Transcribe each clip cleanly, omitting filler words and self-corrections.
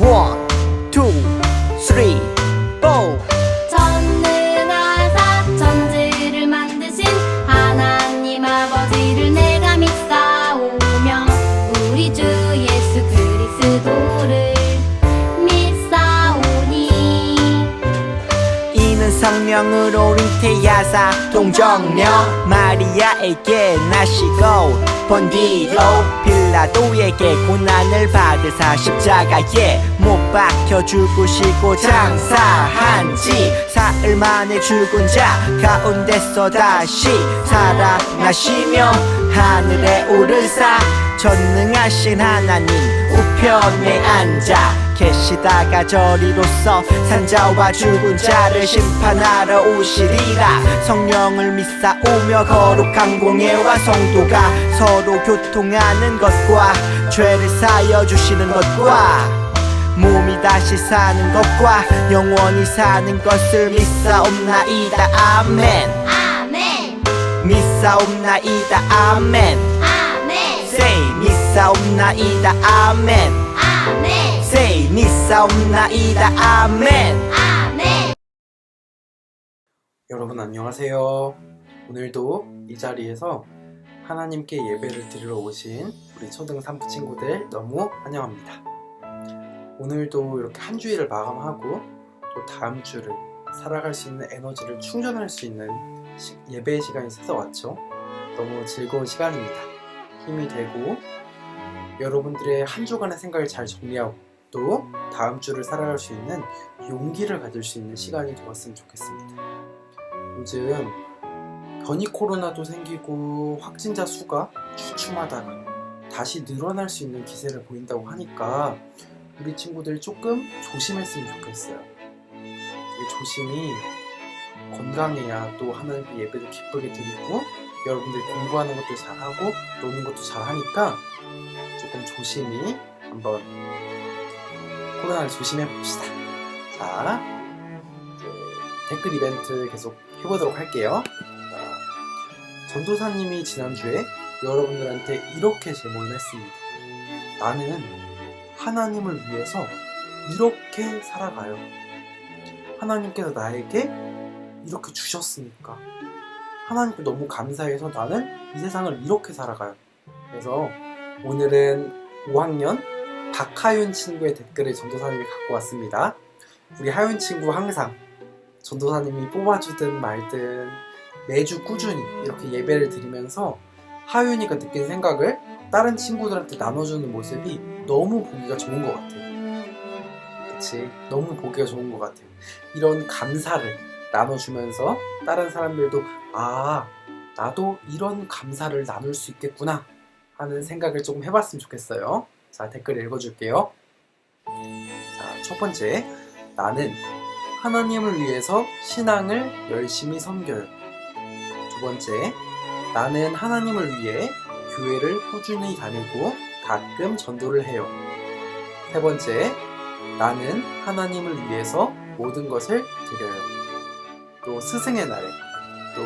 One, two, three, four. 전능하사 천지를 만드신 하나님 아버지를 내가 믿사오며 우리 주 예수 그리스도를 믿사오니 이는 성령으로 잉태하사 동정녀 마리아에게 나시고 본디로 빌라도에게 고난을 받으사 십자가에 못 박혀 죽으시고 장사한 지 사흘 만에 죽은 자 가운데서 다시 살아나시며 하늘에 오르사 전능하신 하나님 우편에 앉아 계시다가 저리로서 산자와 죽은 자를 심판하러 오시리라. 성령을 믿사오며 거룩한 공예와 성도가 서로 교통하는 것과 죄를 사여 주시는 것과 몸이 다시 사는 것과 영원히 사는 것을 믿사옵나이다. 아멘. 아멘 믿사옵나이다. 아멘. 아멘 Say 믿사옵나이다. 아멘. 아멘 Say 믿사옵나이다. 아멘. 아멘. 여러분 안녕하세요. 오늘도 이 자리에서 하나님께 예배를 드리러 오신 우리 초등 3부 친구들 너무 환영합니다. 오늘도 이렇게 한 주일을 마감하고 또 다음 주를 살아갈 수 있는 에너지를 충전할 수 있는 예배의 시간이 찾아왔죠. 너무 즐거운 시간입니다. 힘이 되고 여러분들의 한 주간의 생각을 잘 정리하고 또 다음 주를 살아갈 수 있는 용기를 가질 수 있는 시간이 되었으면 좋겠습니다. 요즘 변이 코로나도 생기고 확진자 수가 주춤하다가 다시 늘어날 수 있는 기세를 보인다고 하니까 우리 친구들 조금 조심했으면 좋겠어요. 이 조심이 건강해야 또 하나님께 예배도 기쁘게 드리고 여러분들이 공부하는 것도 잘하고 노는 것도 잘하니까 조금 조심히 한번 코로나를 조심해 봅시다. 자, 댓글 이벤트 계속 해보도록 할게요. 자, 전도사님이 지난주에 여러분들한테 이렇게 제목을 했습니다. 나는 하나님을 위해서 이렇게 살아가요. 하나님께서 나에게 이렇게 주셨으니까 하나님께 너무 감사해서 나는 이 세상을 이렇게 살아가요. 그래서 오늘은 5학년 박하윤 친구의 댓글을 전도사님이 갖고 왔습니다. 우리 하윤 친구 항상 전도사님이 뽑아주든 말든 매주 꾸준히 이렇게 예배를 드리면서 하윤이가 느낀 생각을 다른 친구들한테 나눠주는 모습이 너무 보기가 좋은 것 같아요. 그치? 너무 보기가 좋은 것 같아요. 이런 감사를 나눠주면서 다른 사람들도 아, 나도 이런 감사를 나눌 수 있겠구나 하는 생각을 조금 해봤으면 좋겠어요. 자, 댓글 읽어줄게요. 자, 첫 번째, 나는 하나님을 위해서 신앙을 열심히 섬겨요. 두 번째, 나는 하나님을 위해 교회를 꾸준히 다니고 가끔 전도를 해요. 세 번째, 나는 하나님을 위해서 모든 것을 드려요. 또 스승의 날, 또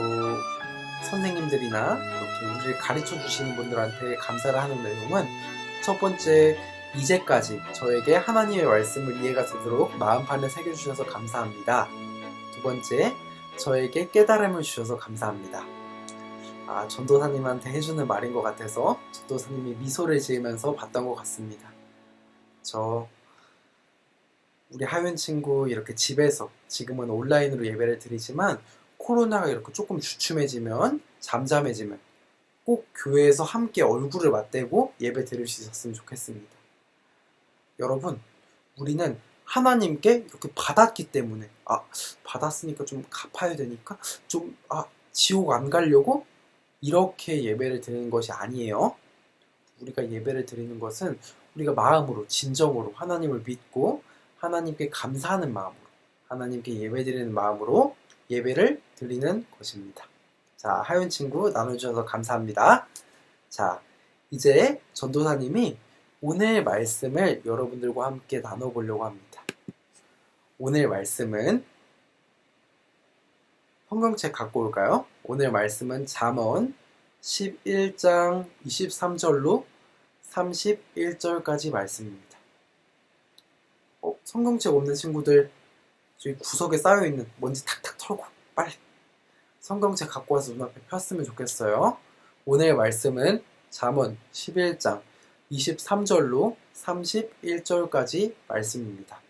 선생님들이나 이렇게 우리를 가르쳐 주시는 분들한테 감사를 하는 내용은 첫 번째, 이제까지 저에게 하나님의 말씀을 이해가 되도록 마음판을 새겨주셔서 감사합니다. 두 번째, 저에게 깨달음을 주셔서 감사합니다. 아, 전도사님한테 해주는 말인 것 같아서 전도사님이 미소를 지으면서 봤던 것 같습니다. 우리 하윤 친구 이렇게 집에서 지금은 온라인으로 예배를 드리지만 코로나가 이렇게 조금 주춤해지면 잠잠해지면 꼭 교회에서 함께 얼굴을 맞대고 예배 드릴 수 있었으면 좋겠습니다. 여러분, 우리는 하나님께 이렇게 받았기 때문에 받았으니까 좀 갚아야 되니까 지옥 안 가려고 이렇게 예배를 드리는 것이 아니에요. 우리가 예배를 드리는 것은 우리가 마음으로 진정으로 하나님을 믿고 하나님께 감사하는 마음으로 하나님께 예배 드리는 마음으로 예배를 드리는 것입니다. 자, 하윤 친구 나눠주셔서 감사합니다. 자, 이제 전도사님이 오늘 말씀을 여러분들과 함께 나눠보려고 합니다. 오늘 말씀은 성경책 갖고 올까요? 오늘 말씀은 잠언 11장 23절로 31절까지 말씀입니다. 성경책 없는 친구들 저기 구석에 쌓여있는 먼지 탁탁 털고 빨리 성경책 갖고 와서 눈앞에 폈으면 좋겠어요. 오늘 말씀은 잠언 11장 23절로 31절까지 말씀입니다.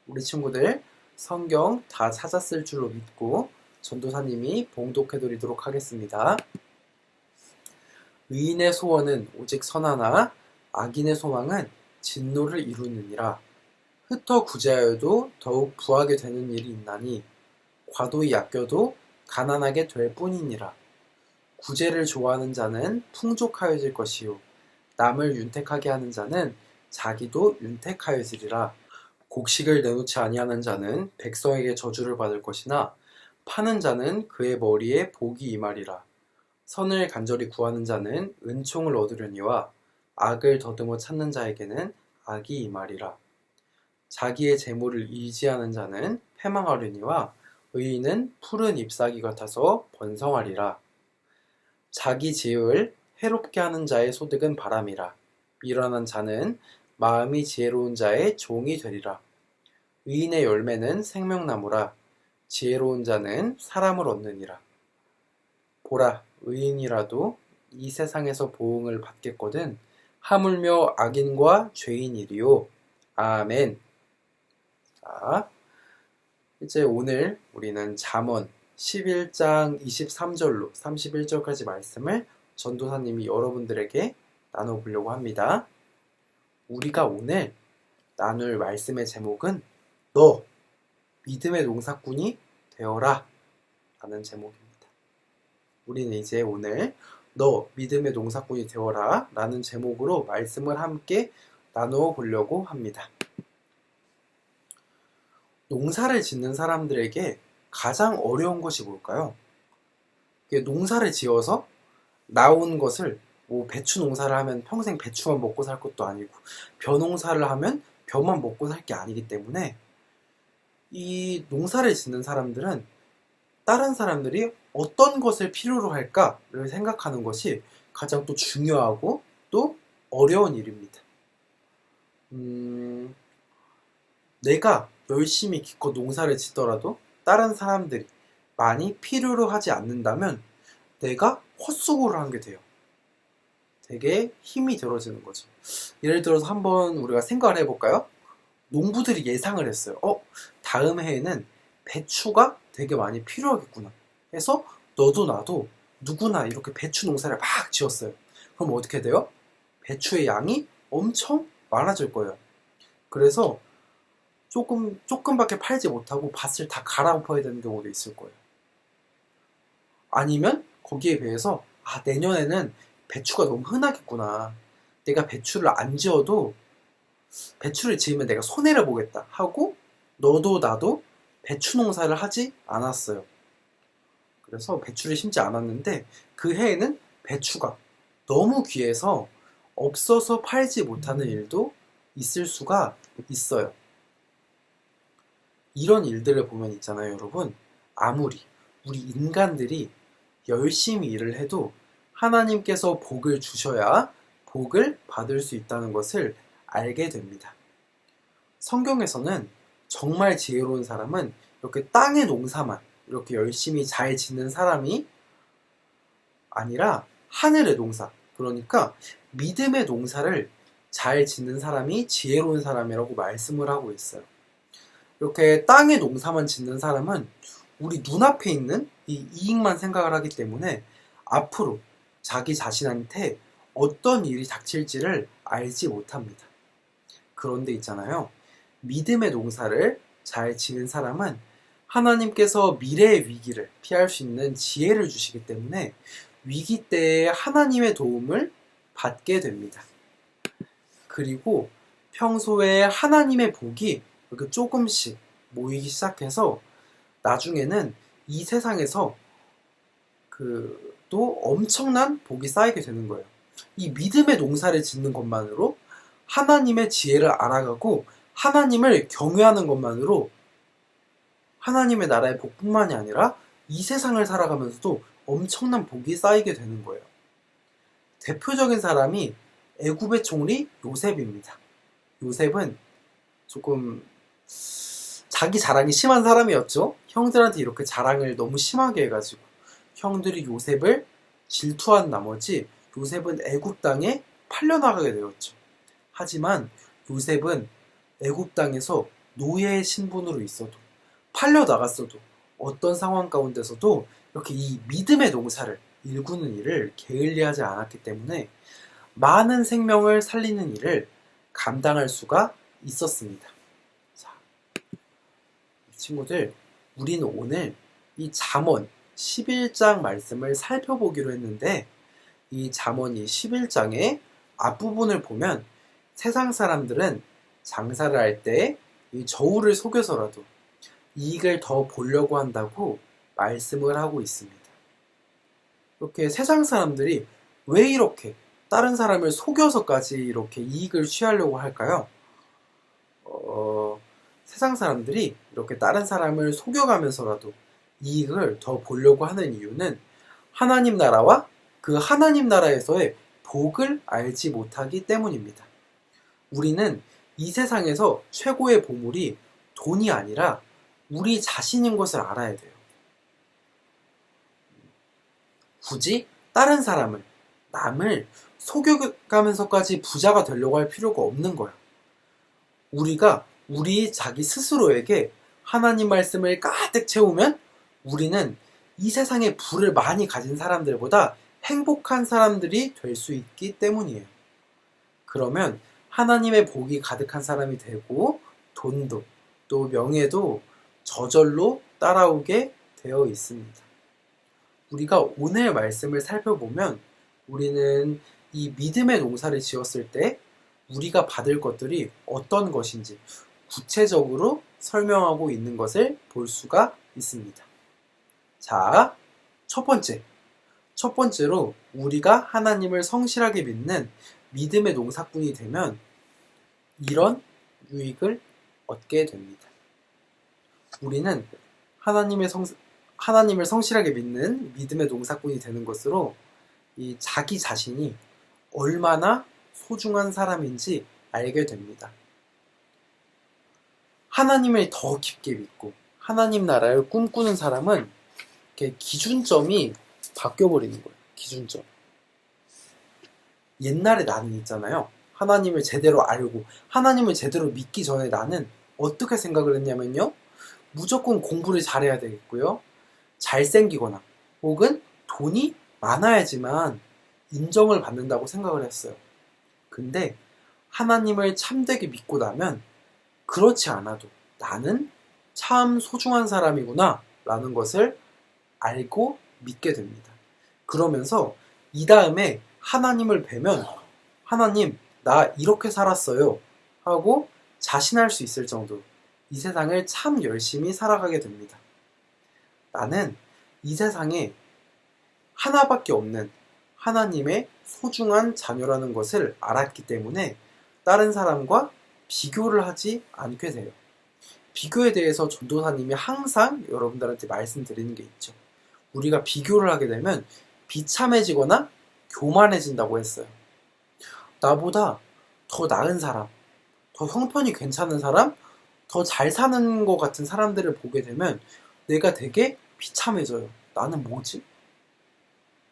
우리 친구들 성경 다 찾았을 줄로 믿고 전도사님이 봉독해드리도록 하겠습니다. 의인의 소원은 오직 선하나 악인의 소망은 진노를 이루느니라. 흩어 구제하여도 더욱 부하게 되는 일이 있나니 과도히 아껴도 가난하게 될 뿐이니라. 구제를 좋아하는 자는 풍족하여질 것이요 남을 윤택하게 하는 자는 자기도 윤택하여지리라. 곡식을 내놓지 아니하는 자는 백성에게 저주를 받을 것이나 파는 자는 그의 머리에 복이 임하리라. 선을 간절히 구하는 자는 은총을 얻으려니와 악을 더듬어 찾는 자에게는 악이 임하리라. 자기의 재물을 의지하는 자는 패망하려니와 의인은 푸른 잎사귀 같아서 번성하리라. 자기 지혜를 해롭게 하는 자의 소득은 바람이라. 미련한 자는 마음이 지혜로운 자의 종이 되리라. 의인의 열매는 생명나무라. 지혜로운 자는 사람을 얻느니라. 보라, 의인이라도 이 세상에서 보응을 받겠거든 하물며 악인과 죄인이리요. 아멘. 자, 이제 오늘 우리는 잠언 11장 23절로 31절까지 말씀을 전도사님이 여러분들에게 나눠보려고 합니다. 우리가 오늘 나눌 말씀의 제목은 너 믿음의 농사꾼이 되어라 라는 제목입니다. 우리는 이제 오늘 너 믿음의 농사꾼이 되어라 라는 제목으로 말씀을 함께 나누어 보려고 합니다. 농사를 짓는 사람들에게 가장 어려운 것이 뭘까요? 농사를 지어서 나온 것을 배추 농사를 하면 평생 배추만 먹고 살 것도 아니고 벼 농사를 하면 벼만 먹고 살 게 아니기 때문에 이 농사를 짓는 사람들은 다른 사람들이 어떤 것을 필요로 할까를 생각하는 것이 가장 또 중요하고 또 어려운 일입니다. 내가 열심히 기껏 농사를 짓더라도 다른 사람들이 많이 필요로 하지 않는다면 내가 헛수고를 한 게 돼요. 되게 힘이 들어지는 거죠. 예를 들어서 한번 우리가 생각을 해볼까요? 농부들이 예상을 했어요. 다음 해에는 배추가 되게 많이 필요하겠구나 해서 너도 나도 누구나 이렇게 배추 농사를 막 지었어요. 그럼 어떻게 돼요? 배추의 양이 엄청 많아질 거예요. 그래서 조금밖에 팔지 못하고 밭을 다 갈아엎어야 되는 경우도 있을 거예요. 아니면 거기에 비해서 내년에는 배추가 너무 흔하겠구나. 내가 배추를 안 지어도 배추를 지으면 내가 손해를 보겠다 하고 너도 나도 배추 농사를 하지 않았어요. 그래서 배추를 심지 않았는데 그 해에는 배추가 너무 귀해서 없어서 팔지 못하는 일도 있을 수가 있어요. 이런 일들을 보면 있잖아요, 여러분. 아무리 우리 인간들이 열심히 일을 해도 하나님께서 복을 주셔야 복을 받을 수 있다는 것을 알게 됩니다. 성경에서는 정말 지혜로운 사람은 이렇게 땅의 농사만 이렇게 열심히 잘 짓는 사람이 아니라 하늘의 농사, 그러니까 믿음의 농사를 잘 짓는 사람이 지혜로운 사람이라고 말씀을 하고 있어요. 이렇게 땅의 농사만 짓는 사람은 우리 눈앞에 있는 이 이익만 생각을 하기 때문에 앞으로 자기 자신한테 어떤 일이 닥칠지를 알지 못합니다. 그런데 있잖아요. 믿음의 농사를 잘 지는 사람은 하나님께서 미래의 위기를 피할 수 있는 지혜를 주시기 때문에 위기 때에 하나님의 도움을 받게 됩니다. 그리고 평소에 하나님의 복이 이렇게 조금씩 모이기 시작해서 나중에는 이 세상에서 또 엄청난 복이 쌓이게 되는 거예요. 이 믿음의 농사를 짓는 것만으로 하나님의 지혜를 알아가고 하나님을 경외하는 것만으로 하나님의 나라의 복뿐만이 아니라 이 세상을 살아가면서도 엄청난 복이 쌓이게 되는 거예요. 대표적인 사람이 애굽의 총리 요셉입니다. 요셉은 조금 자기 자랑이 심한 사람이었죠. 형들한테 이렇게 자랑을 너무 심하게 해가지고 형들이 요셉을 질투한 나머지 요셉은 애굽 땅에 팔려나가게 되었죠. 하지만 요셉은 애굽 땅에서 노예의 신분으로 있어도 팔려나갔어도 어떤 상황 가운데서도 이렇게 이 믿음의 농사를 일구는 일을 게을리하지 않았기 때문에 많은 생명을 살리는 일을 감당할 수가 있었습니다. 자, 친구들, 우리는 오늘 이 잠언 11장 말씀을 살펴보기로 했는데 이 잠언 이 11장의 앞부분을 보면 세상 사람들은 장사를 할 때 이 저울을 속여서라도 이익을 더 보려고 한다고 말씀을 하고 있습니다. 이렇게 세상 사람들이 왜 이렇게 다른 사람을 속여서까지 이렇게 이익을 취하려고 할까요? 세상 사람들이 이렇게 다른 사람을 속여가면서라도 이익을 더 보려고 하는 이유는 하나님 나라와 그 하나님 나라에서의 복을 알지 못하기 때문입니다. 우리는 이 세상에서 최고의 보물이 돈이 아니라 우리 자신인 것을 알아야 돼요. 굳이 다른 사람을, 남을 속여가면서까지 부자가 되려고 할 필요가 없는 거야. 우리가 우리 자기 스스로에게 하나님 말씀을 가득 채우면 우리는 이 세상에 부를 많이 가진 사람들보다 행복한 사람들이 될 수 있기 때문이에요. 그러면 하나님의 복이 가득한 사람이 되고 돈도 또 명예도 저절로 따라오게 되어 있습니다. 우리가 오늘 말씀을 살펴보면 우리는 이 믿음의 농사를 지었을 때 우리가 받을 것들이 어떤 것인지 구체적으로 설명하고 있는 것을 볼 수가 있습니다. 자, 첫 번째로 우리가 하나님을 성실하게 믿는 믿음의 농사꾼이 되면 이런 유익을 얻게 됩니다. 우리는 하나님을 성실하게 믿는 믿음의 농사꾼이 되는 것으로 이 자기 자신이 얼마나 소중한 사람인지 알게 됩니다. 하나님을 더 깊게 믿고 하나님 나라를 꿈꾸는 사람은 이렇게 기준점이 바뀌어버리는 거예요. 기준점. 옛날에 나는 있잖아요. 하나님을 제대로 알고 하나님을 제대로 믿기 전에 나는 어떻게 생각을 했냐면요. 무조건 공부를 잘해야 되겠고요. 잘생기거나 혹은 돈이 많아야지만 인정을 받는다고 생각을 했어요. 근데 하나님을 참되게 믿고 나면 그렇지 않아도 나는 참 소중한 사람이구나 라는 것을 알고 믿게 됩니다. 그러면서 이 다음에 하나님을 뵈면 하나님 나 이렇게 살았어요 하고 자신할 수 있을 정도로 이 세상을 참 열심히 살아가게 됩니다. 나는 이 세상에 하나밖에 없는 하나님의 소중한 자녀라는 것을 알았기 때문에 다른 사람과 비교를 하지 않게 돼요. 비교에 대해서 전도사님이 항상 여러분들한테 말씀드리는 게 있죠. 우리가 비교를 하게 되면 비참해지거나 교만해진다고 했어요. 나보다 더 나은 사람, 더 형편이 괜찮은 사람, 더 잘 사는 것 같은 사람들을 보게 되면 내가 되게 비참해져요. 나는 뭐지?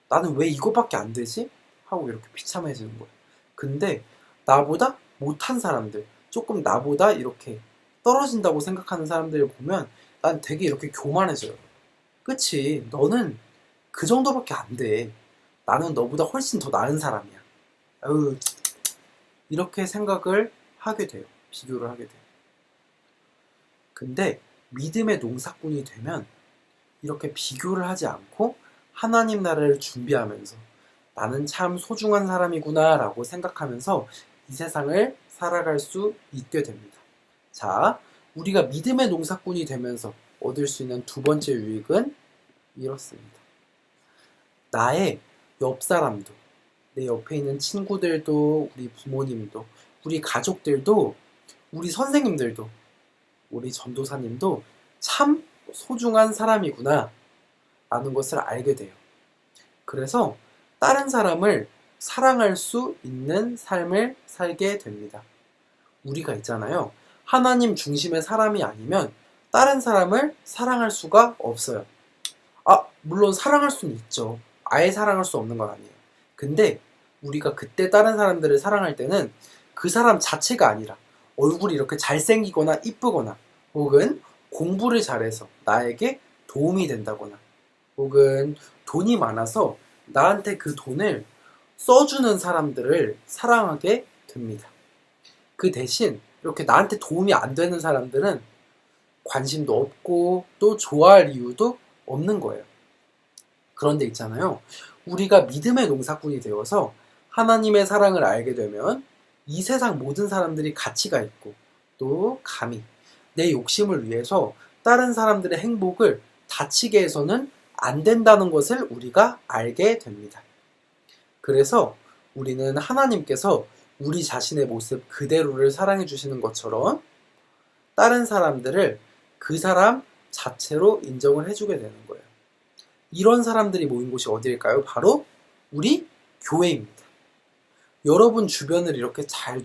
나는 왜 이것밖에 안 되지? 하고 이렇게 비참해지는 거예요. 근데 나보다 못한 사람들, 조금 나보다 이렇게 떨어진다고 생각하는 사람들을 보면 난 되게 이렇게 교만해져요. 그치? 너는 그 정도밖에 안 돼. 나는 너보다 훨씬 더 나은 사람이야. 이렇게 생각을 하게 돼요. 비교를 하게 돼요. 근데 믿음의 농사꾼이 되면 이렇게 비교를 하지 않고 하나님 나라를 준비하면서 나는 참 소중한 사람이구나 라고 생각하면서 이 세상을 살아갈 수 있게 됩니다. 자, 우리가 믿음의 농사꾼이 되면서 얻을 수 있는 두 번째 유익은 이렇습니다. 나의 옆 사람도, 내 옆에 있는 친구들도, 우리 부모님도, 우리 가족들도, 우리 선생님들도, 우리 전도사님도 참 소중한 사람이구나 라는 것을 알게 돼요. 그래서 다른 사람을 사랑할 수 있는 삶을 살게 됩니다. 우리가 있잖아요. 하나님 중심의 사람이 아니면 다른 사람을 사랑할 수가 없어요. 물론 사랑할 수는 있죠. 아예 사랑할 수 없는 건 아니에요. 근데 우리가 그때 다른 사람들을 사랑할 때는 그 사람 자체가 아니라 얼굴이 이렇게 잘생기거나 이쁘거나 혹은 공부를 잘해서 나에게 도움이 된다거나 혹은 돈이 많아서 나한테 그 돈을 써주는 사람들을 사랑하게 됩니다. 그 대신 이렇게 나한테 도움이 안 되는 사람들은 관심도 없고 또 좋아할 이유도 없는 거예요. 그런데 있잖아요. 우리가 믿음의 농사꾼이 되어서 하나님의 사랑을 알게 되면 이 세상 모든 사람들이 가치가 있고 또 감히 내 욕심을 위해서 다른 사람들의 행복을 다치게 해서는 안 된다는 것을 우리가 알게 됩니다. 그래서 우리는 하나님께서 우리 자신의 모습 그대로를 사랑해 주시는 것처럼 다른 사람들을 그 사람 자체로 인정을 해주게 되는 거예요. 이런 사람들이 모인 곳이 어디일까요? 바로 우리 교회입니다. 여러분 주변을 이렇게 잘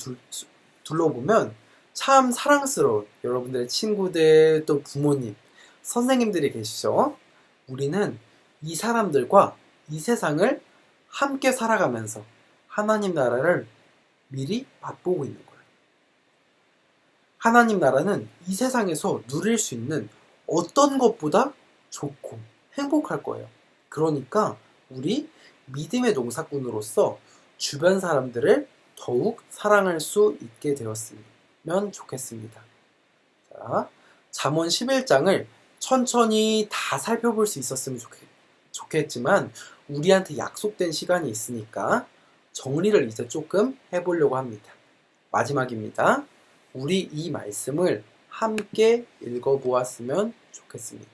둘러보면 참 사랑스러운 여러분들의 친구들, 또 부모님, 선생님들이 계시죠? 우리는 이 사람들과 이 세상을 함께 살아가면서 하나님 나라를 미리 맛보고 있는 거예요. 하나님 나라는 이 세상에서 누릴 수 있는 어떤 것보다 좋고 행복할 거예요. 그러니까 우리 믿음의 농사꾼으로서 주변 사람들을 더욱 사랑할 수 있게 되었으면 좋겠습니다. 자, 잠언 11장을 천천히 다 살펴볼 수 있었으면 좋겠지만 우리한테 약속된 시간이 있으니까 정리를 이제 조금 해보려고 합니다. 마지막입니다. 우리 이 말씀을 함께 읽어보았으면 좋겠습니다.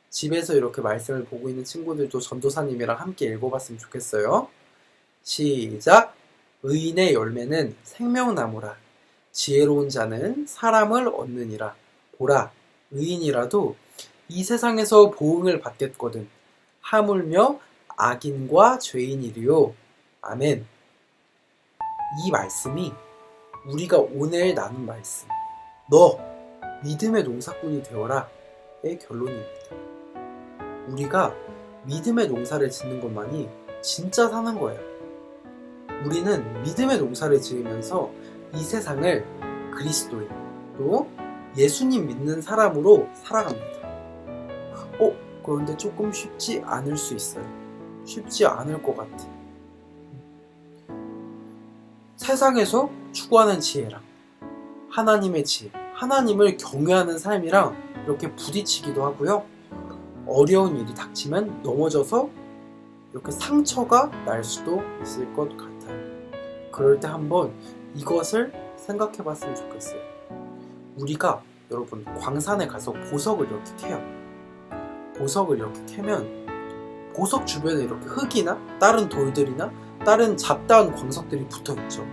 집에서 이렇게 말씀을 보고 있는 친구들도 전도사님이랑 함께 읽어봤으면 좋겠어요. 시작! 의인의 열매는 생명나무라. 지혜로운 자는 사람을 얻느니라. 보라, 의인이라도 이 세상에서 보응을 받겠거든. 하물며 악인과 죄인이리요. 아멘. 이 말씀이 우리가 오늘 나눈 말씀, 너 믿음의 농사꾼이 되어라 의 결론입니다. 우리가 믿음의 농사를 짓는 것만이 진짜 사는 거예요. 우리는 믿음의 농사를 지으면서 이 세상을 그리스도인, 또 예수님 믿는 사람으로 살아갑니다. 그런데 조금 쉽지 않을 수 있어요. 쉽지 않을 것 같아. 세상에서 추구하는 지혜랑 하나님의 지혜, 하나님을 경외하는 삶이랑 이렇게 부딪히기도 하고요. 어려운 일이 닥치면 넘어져서 이렇게 상처가 날 수도 있을 것 같아요. 그럴 때 한번 이것을 생각해 봤으면 좋겠어요. 우리가 여러분 광산에 가서 보석을 이렇게 캐요. 보석을 이렇게 캐면 보석 주변에 이렇게 흙이나 다른 돌들이나 다른 잡다한 광석들이 붙어 있죠.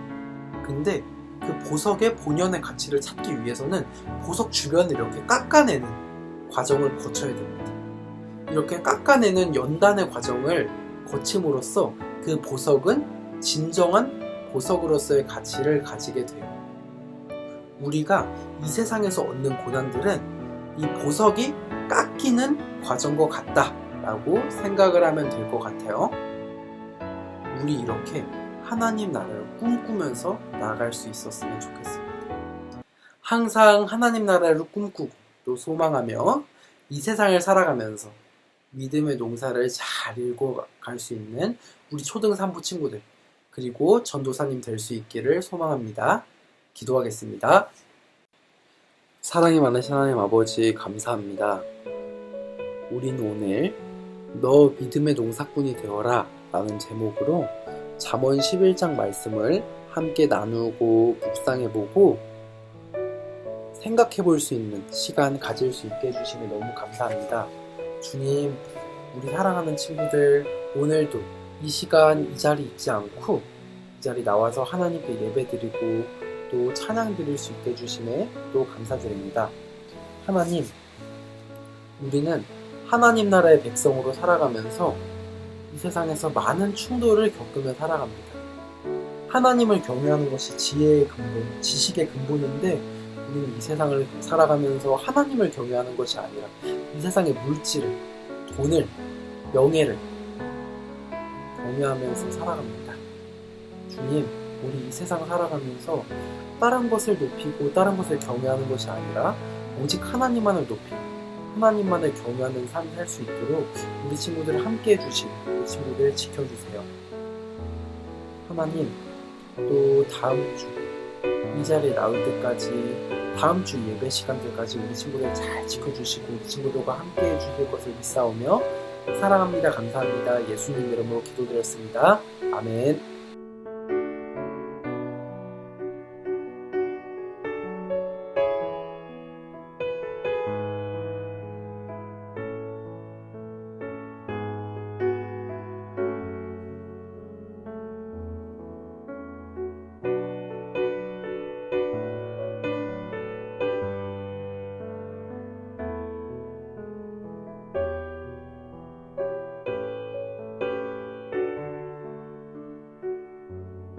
근데 그 보석의 본연의 가치를 찾기 위해서는 보석 주변을 이렇게 깎아내는 과정을 거쳐야 됩니다. 이렇게 깎아내는 연단의 과정을 거침으로써 그 보석은 진정한 보석으로서의 가치를 가지게 돼요. 우리가 이 세상에서 얻는 고난들은 이 보석이 깎이는 과정과 같다라고 생각을 하면 될 것 같아요. 우리 이렇게 하나님 나라를 꿈꾸면서 나아갈 수 있었으면 좋겠습니다. 항상 하나님 나라를 꿈꾸고 또 소망하며 이 세상을 살아가면서 믿음의 농사를 잘 읽어갈 수 있는 우리 초등 3부 친구들, 그리고 전도사님 될 수 있기를 소망합니다. 기도하겠습니다. 사랑이 많으신 하나님 아버지 감사합니다. 우린 오늘 너 믿음의 농사꾼이 되어라 라는 제목으로 잠언 11장 말씀을 함께 나누고 묵상해보고 생각해볼 수 있는 시간 가질 수 있게 해주시니 너무 감사합니다. 주님, 우리 사랑하는 친구들 오늘도 이 시간 이 자리 잊지 않고 이 자리 나와서 하나님께 예배드리고 또 찬양 드릴 수 있게 해주심에 또 감사드립니다. 하나님, 우리는 하나님 나라의 백성으로 살아가면서 이 세상에서 많은 충돌을 겪으며 살아갑니다. 하나님을 경외하는 것이 지혜의 근본, 지식의 근본인데 우리는 이 세상을 살아가면서 하나님을 경외하는 것이 아니라 이 세상의 물질을, 돈을, 명예를 경외하면서 살아갑니다. 주님, 우리 이 세상 살아가면서 다른 것을 높이고 다른 것을 경외하는 것이 아니라 오직 하나님만을 높이고 하나님만을 경외하는 삶을 살 수 있도록 우리 친구들을 함께 해주시고 우리 친구들을 지켜주세요. 하나님, 또 다음 주 이 자리에 나올 때까지 다음 주 예배 시간들까지 우리 친구들 잘 지켜주시고 우리 친구들과 함께 해주실 것을 믿사오며 사랑합니다. 감사합니다. 예수님 이름으로 기도드렸습니다. 아멘.